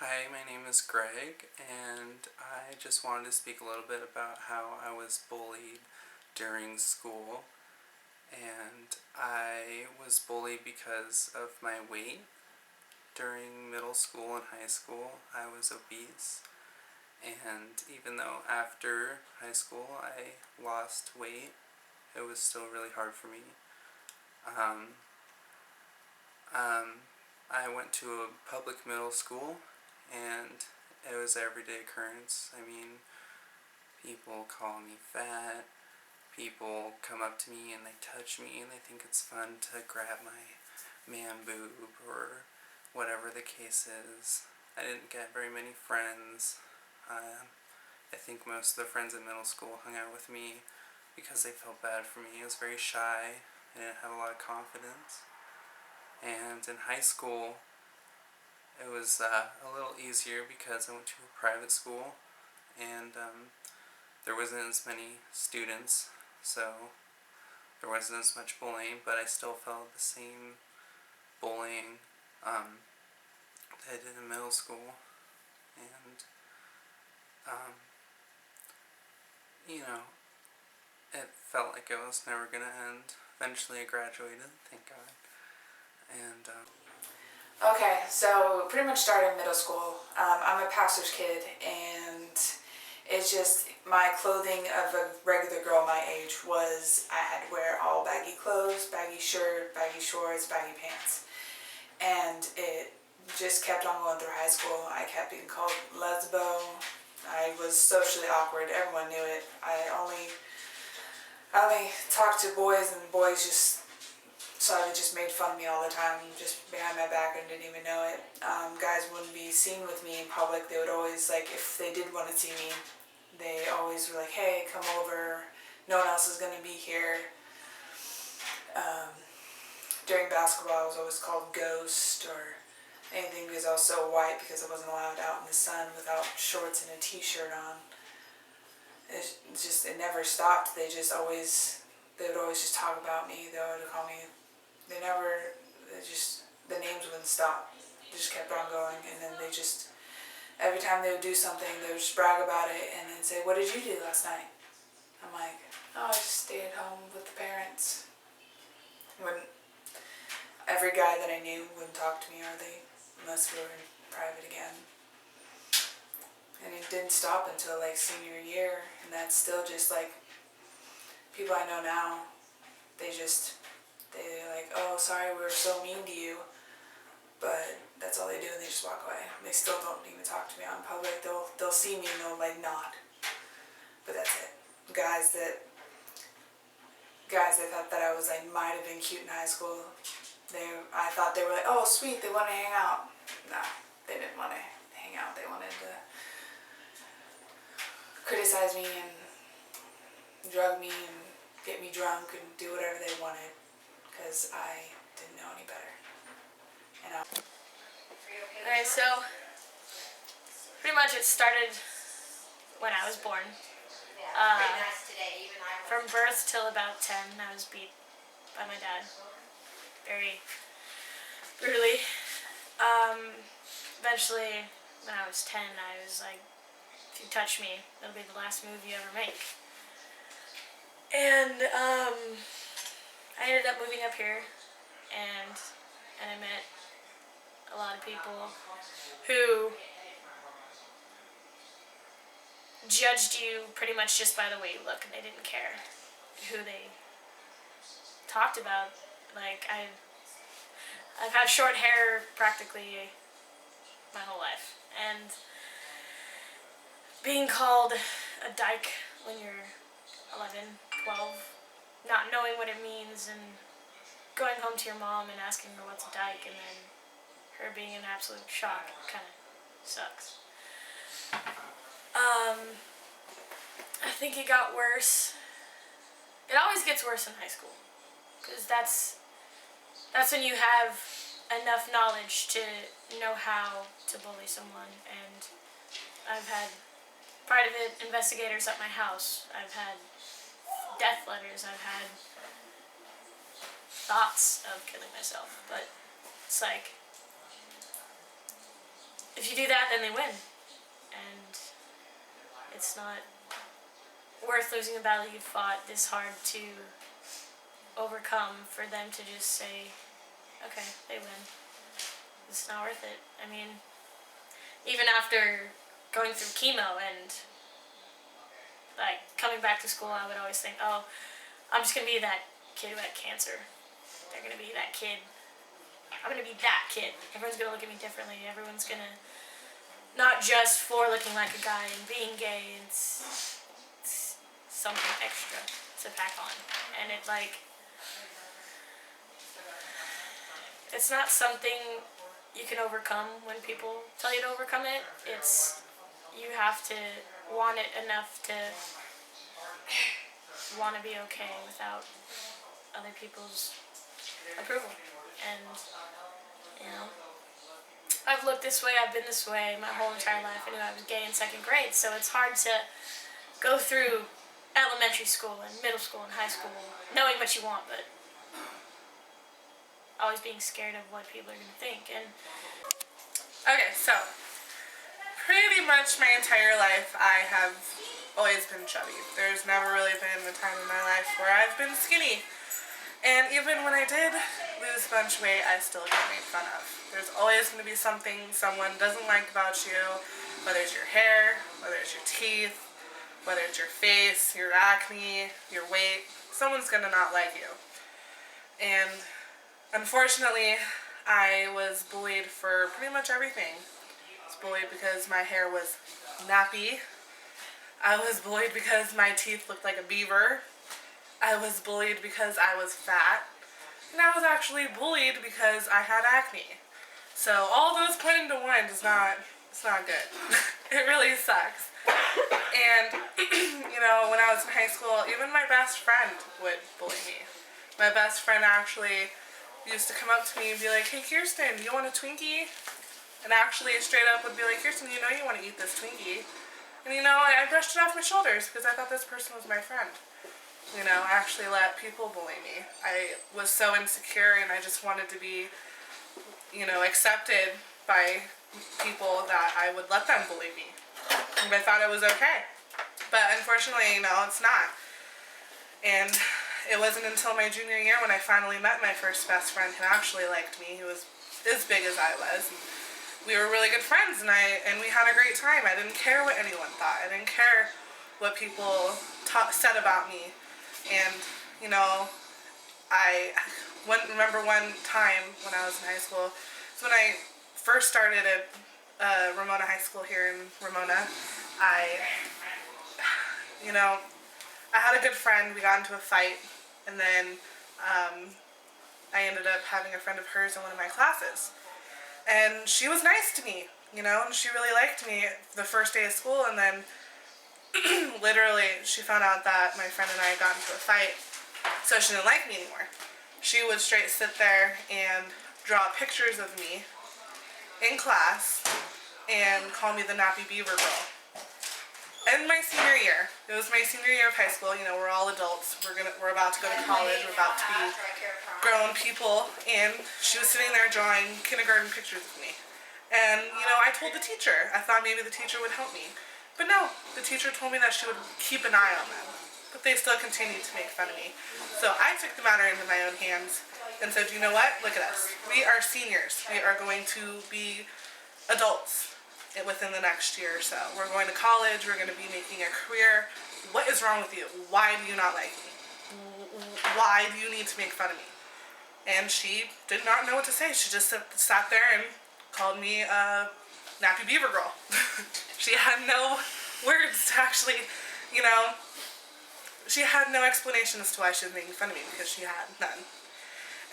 Hi, my name is Greg, and I just wanted to speak a little bit about how I was bullied during school. And I was bullied because of my weight. During middle school and high school, I was obese, and even though after high school I lost weight, it was still really hard for me. Um, um, I went to a public middle school, and it was an everyday occurrence. I mean, people call me fat, people come up to me and they touch me and they think it's fun to grab my man boob or whatever the case is. I didn't get very many friends. I think most of the friends in middle school hung out with me because they felt bad for me. I was very shy. I didn't have a lot of confidence. And in high school, it was a little easier because I went to a private school, and there wasn't as many students, so there wasn't as much bullying, but I still felt the same bullying that I did in middle school. And, um, you know, it felt like it was never going to end. Eventually I graduated, thank God. And, Okay, so pretty much started in middle school. I'm a pastor's kid, and it's just my clothing of a regular girl my age was I had to wear all baggy clothes, baggy shirt, baggy shorts, baggy pants. And it just kept on going through high school. I kept being called lesbo. I was socially awkward. Everyone knew it. I only talked to boys, and the boys just made fun of me all the time, just behind my back, and didn't even know it. Guys wouldn't be seen with me in public. They would always, like, if they did want to see me, they always were like, hey, come over. No one else is going to be here. Um, During basketball, I was always called Ghost or anything because I was so white, because I wasn't allowed out in the sun without shorts and a t-shirt on. It never stopped. They would always just talk about me. They would call me, the names wouldn't stop. They just kept on going, and then every time they would do something, they would just brag about it and then say, what did you do last night? I'm like, oh, I just stayed home with the parents. Every guy that I knew wouldn't talk to me hardly, unless we were in private again. And it didn't stop until like senior year, and that's still just like, people I know now, they're like, oh, sorry, we were so mean to you. But that's all they do, and they just walk away. They still don't even talk to me out in public. They'll see me and they'll like nod. But that's it. Guys that thought that I was like might have been cute in high school. I thought they were like, oh sweet, they want to hang out. No, they didn't want to hang out. They wanted to criticize me and drug me and get me drunk and do whatever they wanted, because I didn't know any better. Alright, so pretty much it started when I was born. From birth till about 10, I was beat by my dad. Very brutally. Eventually, when I was 10, I was like, if you touch me, that'll be the last move you ever make. And I ended up moving up here, and I met a lot of people who judged you pretty much just by the way you look, and they didn't care who they talked about. Like, I've had short hair practically my whole life, and being called a dyke when you're 11, 12, not knowing what it means, and going home to your mom and asking her what's a dyke, and then her being in absolute shock kind of sucks. I think it got worse. It always gets worse in high school, because that's when you have enough knowledge to know how to bully someone. And I've had private investigators at my house. I've had death letters. I've had thoughts of killing myself. But it's like, if you do that, then they win. And it's not worth losing a battle you fought this hard to overcome for them to just say, okay, they win. It's not worth it. I mean, even after going through chemo and like coming back to school, I would always think, oh, I'm just gonna be that kid who had cancer. They're gonna be that kid. I'm gonna be that kid. Everyone's gonna look at me differently. Everyone's gonna, not just for looking like a guy and being gay, it's something extra to pack on. And it like, it's not something you can overcome when people tell you to overcome it. It's, you have to want it enough to want to be okay without other people's approval. And, you know, I've looked this way, I've been this way my whole entire life. I knew I was gay in 2nd grade, so it's hard to go through elementary school and middle school and high school knowing what you want, but always being scared of what people are going to think. And okay, so pretty much my entire life I have always been chubby. There's never really been a time in my life where I've been skinny. And even when I did lose a bunch of weight, I still get made fun of. There's always going to be something someone doesn't like about you, whether it's your hair, whether it's your teeth, whether it's your face, your acne, your weight. Someone's going to not like you. And unfortunately, I was bullied for pretty much everything. I was bullied because my hair was nappy. I was bullied because my teeth looked like a beaver. I was bullied because I was fat. And I was actually bullied because I had acne. So all those put into one it's not good. It really sucks. And, you know, when I was in high school, even my best friend would bully me. My best friend actually used to come up to me and be like, hey Kirsten, do you want a Twinkie? And actually straight up would be like, Kirsten, you know you want to eat this Twinkie. And you know, I brushed it off my shoulders because I thought this person was my friend. You know, I actually let people bully me. I was so insecure and I just wanted to be, you know, accepted by people that I would let them bully me. And I thought it was okay. But unfortunately, you know, it's not. And it wasn't until my junior year when I finally met my first best friend who actually liked me. He was as big as I was. And we were really good friends and we had a great time. I didn't care what anyone thought. I didn't care what people said about me. And, you know, I remember one time when I was in high school, it's when I first started at Ramona High School here in Ramona. You know, I had a good friend, we got into a fight, and then I ended up having a friend of hers in one of my classes. And she was nice to me, you know, and she really liked me the first day of school, and then literally she found out that my friend and I got into a fight, so she didn't like me anymore. She would straight sit there and draw pictures of me in class and call me the nappy beaver girl. In my senior year, it was my senior year of high school, you know, we're all adults, we're about to go to college, we're about to be grown people, and she was sitting there drawing kindergarten pictures of me. And, you know, I told the teacher, I thought maybe the teacher would help me. But no, the teacher told me that she would keep an eye on them. But they still continued to make fun of me. So I took the matter into my own hands and said, you know what, look at us. We are seniors. We are going to be adults within the next year or so. We're going to college, we're going to be making a career. What is wrong with you? Why do you not like me? Why do you need to make fun of me? And she did not know what to say. She just sat there and called me a nappy beaver girl. She had no words to actually, you know, she had no explanation as to why she was making fun of me because she had none.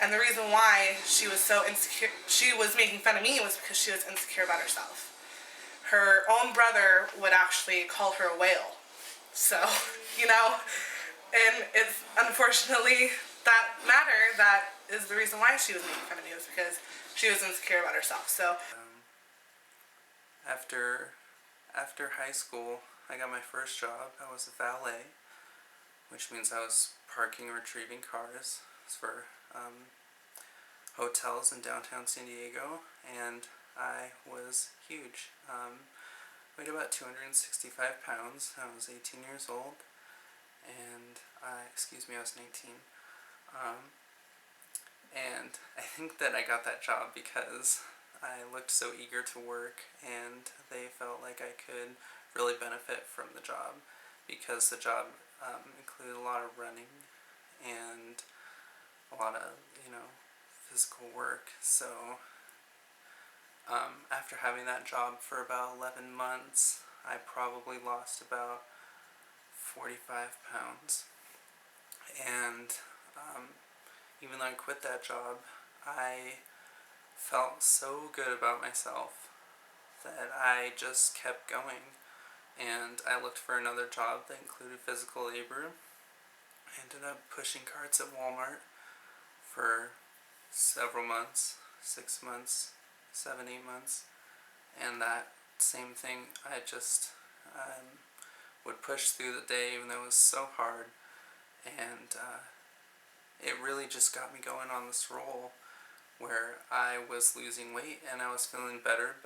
And the reason why she was so insecure, she was making fun of me was because she was insecure about herself. Her own brother would actually call her a whale. So, you know, and it's unfortunately that matter that is the reason why she was making fun of me was because she was insecure about herself. So After high school, I got my first job. I was a valet, which means I was parking and retrieving cars for hotels in downtown San Diego. And I was huge. Weighed about 265 pounds. I was 18 years old, and I was 19. And I think that I got that job because I looked so eager to work, and they felt like I could really benefit from the job because the job included a lot of running and a lot of, physical work. So after having that job for about 11 months, I probably lost about 45 pounds. And even though I quit that job, I felt so good about myself that I just kept going. And I looked for another job that included physical labor. I ended up pushing carts at Walmart for several months, 6 months, 7, 8 months. And that same thing, I just would push through the day even though it was so hard. And it really just got me going on this roll where I was losing weight and I was feeling better,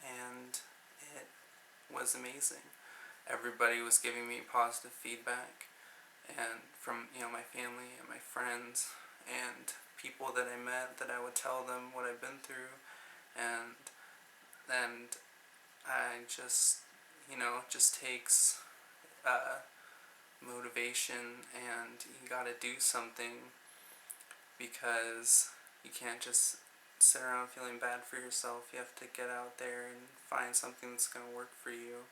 and it was amazing. Everybody was giving me positive feedback, and from my family and my friends and people that I met, that I would tell them what I've been through, and I just it just takes motivation, and you gotta do something because you can't just sit around feeling bad for yourself. You have to get out there and find something that's going to work for you.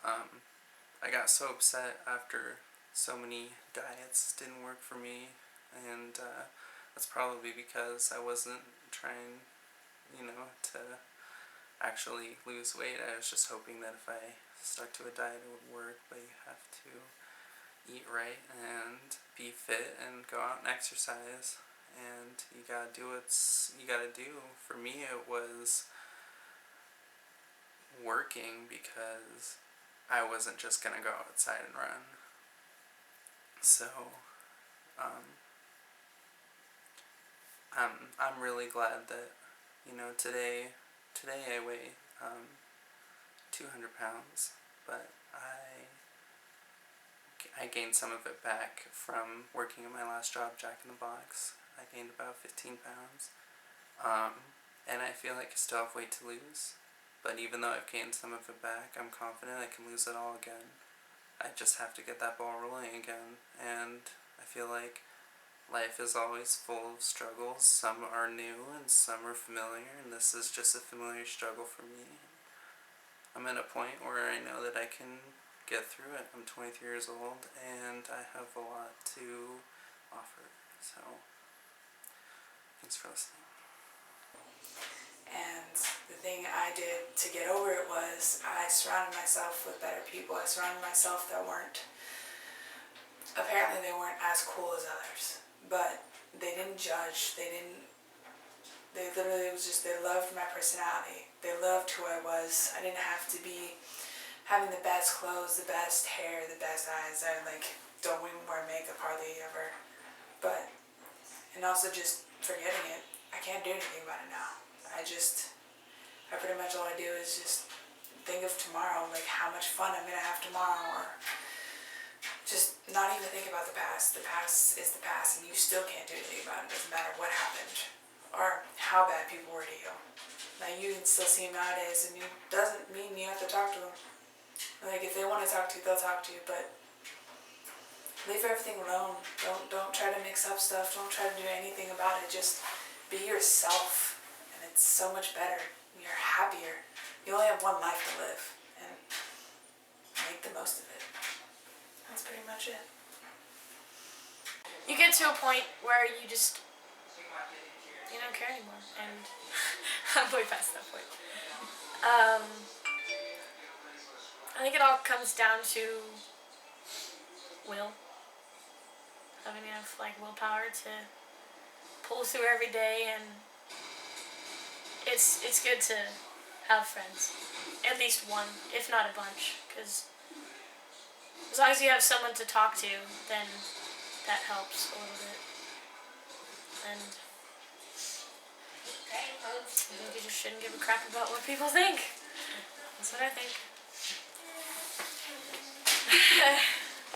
I got so upset after so many diets didn't work for me, and that's probably because I wasn't trying, to actually lose weight. I was just hoping that if I stuck to a diet it would work, but you have to eat right and be fit and go out and exercise, and you gotta do what you gotta do. For me, it was working because I wasn't just gonna go outside and run. So I'm really glad that today I weigh 200 pounds, but I gained some of it back from working at my last job, Jack in the Box. I gained about 15 pounds. And I feel like I still have weight to lose. But even though I've gained some of it back, I'm confident I can lose it all again. I just have to get that ball rolling again. And I feel like life is always full of struggles. Some are new and some are familiar, and this is just a familiar struggle for me. I'm at a point where I know that I can get through it. I'm 23 years old, and I have a lot to offer. So, thanks for listening. And the thing I did to get over it was I surrounded myself with better people. I surrounded myself that apparently they weren't as cool as others, but they didn't judge. They literally, it was just, they loved my personality. They loved who I was. I didn't have to be having the best clothes, the best hair, the best eyes. I don't even wear makeup hardly ever. And also just forgetting it. I can't do anything about it now. I pretty much all I do is just think of tomorrow, like how much fun I'm gonna have tomorrow, or just not even think about the past. The past is the past, and you still can't do anything about it. It doesn't matter what happened or how bad people were to you. Now you can still see them nowadays, and it doesn't mean you have to talk to them. Like if they want to talk to you, they'll talk to you, but leave everything alone. Don't try to mix up stuff. Don't try to do anything about it. Just be yourself, and it's so much better. You're happier. You only have one life to live, and make the most of it. That's pretty much it. You get to a point where you don't care anymore, and I'm way past that point. I think it all comes down to will. Having enough willpower to pull through every day, and it's good to have friends, at least one, if not a bunch, because as long as you have someone to talk to, then that helps a little bit. And think you just shouldn't give a crap about what people think. That's what I think.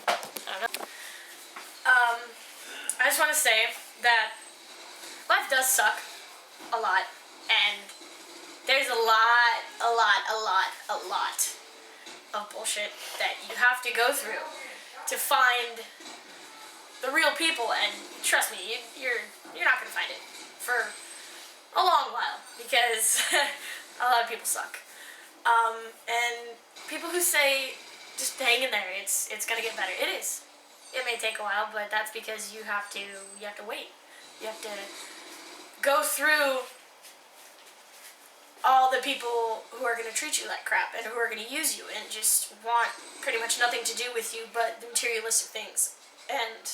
I don't know. I just want to say that life does suck a lot, and there's a lot of bullshit that you have to go through to find the real people, and trust me, you're not gonna find it for a long while, because a lot of people suck. And people who say just hang in there, it's gonna get better. It is. It may take a while, but that's because you have to wait. You have to go through all the people who are going to treat you like crap and who are going to use you and just want pretty much nothing to do with you but the materialistic things. And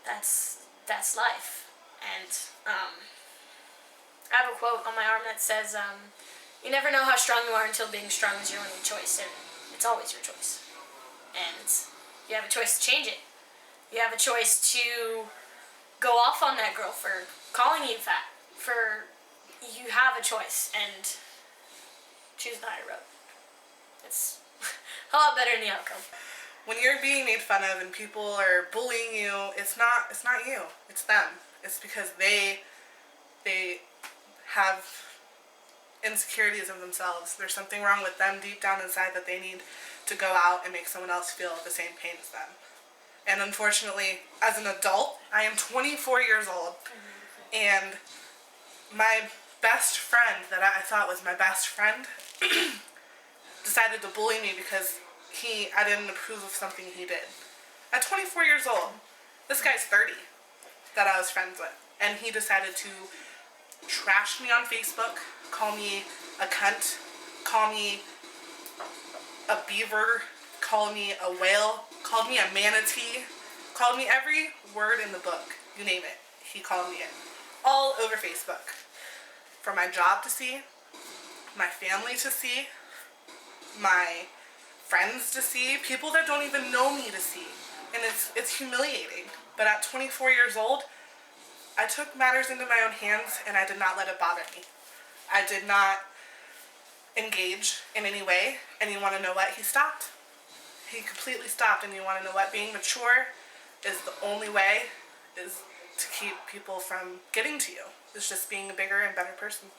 that's life. And I have a quote on my arm that says, you never know how strong you are until being strong is your only choice, and it's always your choice. And you have a choice to change it. You have a choice to go off on that girl for calling you fat. You have a choice, and choose the higher road. It's a lot better in the outcome. When you're being made fun of and people are bullying you, it's not you. It's them. It's because they have insecurities of themselves. There's something wrong with them deep down inside that they need to go out and make someone else feel the same pain as them. And unfortunately, as an adult, I am 24 years old, and my best friend that I thought was my best friend decided to bully me because I didn't approve of something he did. At 24 years old, this guy's 30 that I was friends with, and he decided to trash me on Facebook, call me a cunt, call me a beaver, called me a whale, called me a manatee, called me every word in the book, you name it, he called me it. All over Facebook. For my job to see, my family to see, my friends to see, people that don't even know me to see. And it's humiliating. But at 24 years old, I took matters into my own hands and I did not let it bother me. I did not engage in any way, and you want to know what? He stopped. He completely stopped, and you want to know what? Being mature is the only way is to keep people from getting to you. It's just being a bigger and better person.